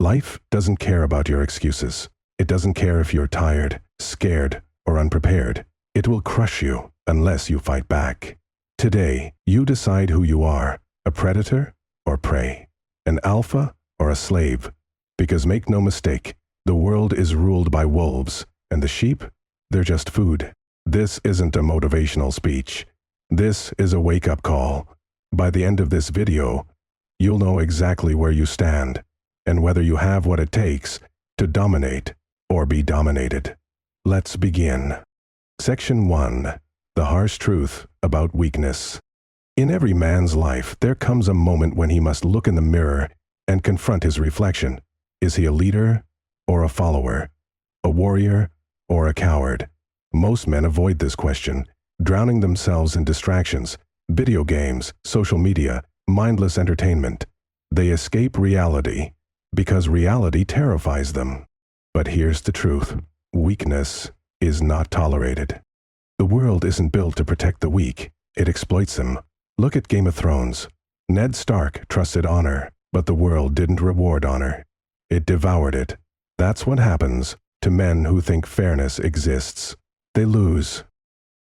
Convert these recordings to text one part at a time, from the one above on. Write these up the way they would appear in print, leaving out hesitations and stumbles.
Life doesn't care about your excuses. It doesn't care if you're tired, scared, or unprepared. It will crush you unless you fight back. Today, you decide who you are, a predator or prey, an alpha or a slave. Because make no mistake, the world is ruled by wolves, and the sheep, they're just food. This isn't a motivational speech. This is a wake-up call. By the end of this video, you'll know exactly where you stand, and whether you have what it takes to dominate or be dominated. Let's begin. Section 1. The harsh truth about weakness. In every man's life, there comes a moment when he must look in the mirror and confront his reflection. Is he a leader or a follower? A warrior or a coward? Most men avoid this question, drowning themselves in distractions, video games, social media, mindless entertainment. They escape reality because reality terrifies them. But here's the truth. Weakness is not tolerated. The world isn't built to protect the weak. It exploits them. Look at Game of Thrones. Ned Stark trusted honor, but the world didn't reward honor. It devoured it. That's what happens to men who think fairness exists. They lose.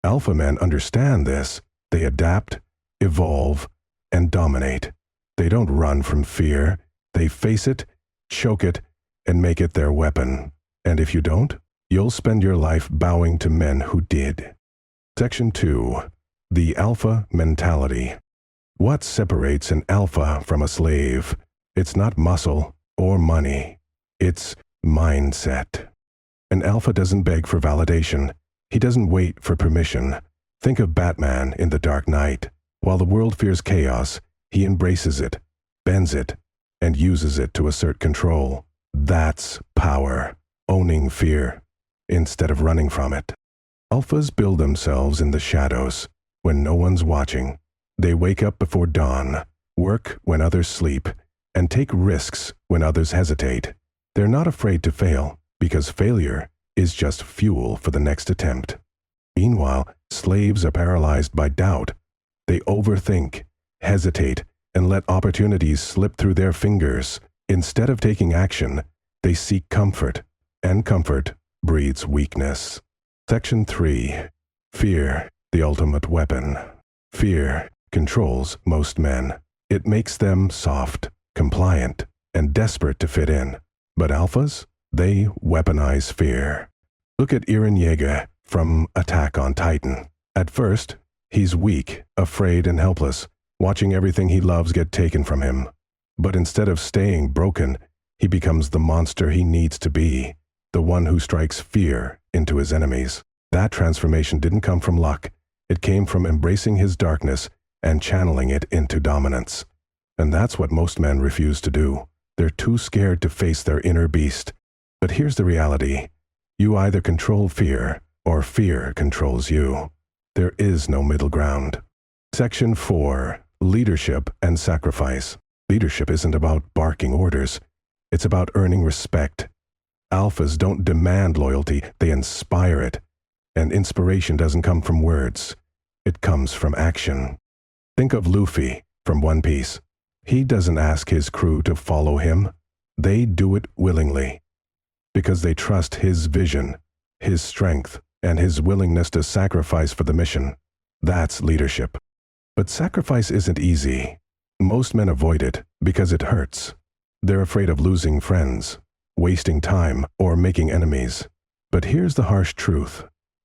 Alpha men understand this. They adapt, evolve, and dominate. They don't run from fear. They face it, choke it, and make it their weapon. And if you don't, you'll spend your life bowing to men who did. Section 2. The alpha mentality. What separates an alpha from a slave? It's not muscle or money. It's mindset. An alpha doesn't beg for validation. He doesn't wait for permission. Think of Batman in The Dark Knight. While the world fears chaos, he embraces it, bends it, and uses it to assert control. That's power, owning fear, instead of running from it. Alphas build themselves in the shadows, when no one's watching. They wake up before dawn, work when others sleep, and take risks when others hesitate. They're not afraid to fail, because failure is just fuel for the next attempt. Meanwhile, slaves are paralyzed by doubt. They overthink, hesitate, and let opportunities slip through their fingers. Instead of taking action, they seek comfort, and comfort breeds weakness. Section 3. Fear, the ultimate weapon. Fear controls most men. It makes them soft, compliant, and desperate to fit in. But alphas? They weaponize fear. Look at Eren Yeager from Attack on Titan. At first, he's weak, afraid, and helpless, watching everything he loves get taken from him. But instead of staying broken, he becomes the monster he needs to be, the one who strikes fear into his enemies. That transformation didn't come from luck. It came from embracing his darkness and channeling it into dominance. And that's what most men refuse to do. They're too scared to face their inner beast. But here's the reality. You either control fear, or fear controls you. There is no middle ground. Section 4. Leadership and sacrifice. Leadership isn't about barking orders. It's about earning respect. Alphas don't demand loyalty, they inspire it. And inspiration doesn't come from words. It comes from action. Think of Luffy from One Piece. He doesn't ask his crew to follow him. They do it willingly, because they trust his vision, his strength, and his willingness to sacrifice for the mission. That's leadership. But sacrifice isn't easy. Most men avoid it because it hurts. They're afraid of losing friends, wasting time, or making enemies. But here's the harsh truth.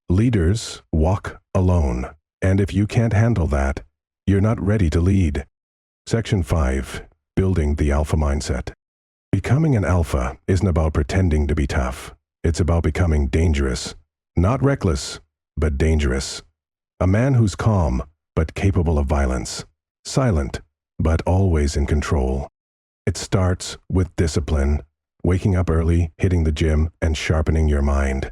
Leaders walk alone, and if you can't handle that, you're not ready to lead. Section 5. Building the alpha mindset. Becoming an alpha isn't about pretending to be tough. It's about becoming dangerous. Not reckless, but dangerous. A man who's calm, but capable of violence. Silent, but always in control. It starts with discipline, waking up early, hitting the gym, and sharpening your mind.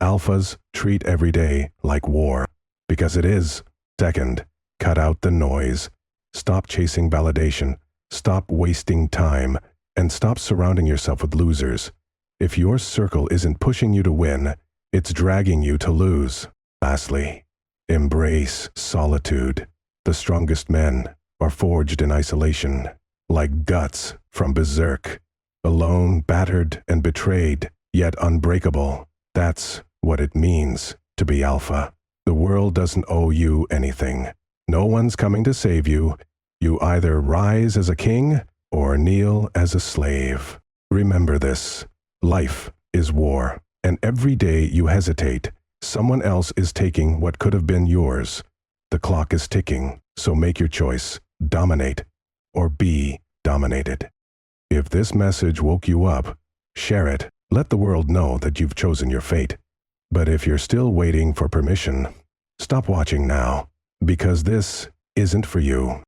Alphas treat every day like war, because it is. Second, cut out the noise. Stop chasing validation. Stop wasting time. And stop surrounding yourself with losers. If your circle isn't pushing you to win, it's dragging you to lose. Lastly, embrace solitude. The strongest men are forged in isolation, like guts from Berserk. Alone, battered, and betrayed, yet unbreakable. That's what it means to be alpha. The world doesn't owe you anything. No one's coming to save you. You either rise as a king or kneel as a slave. Remember this. Life is war, and every day you hesitate, someone else is taking what could have been yours. The clock is ticking, so make your choice. Dominate or be dominated. If this message woke you up, share it. Let the world know that you've chosen your fate. But if you're still waiting for permission, stop watching now, because this isn't for you.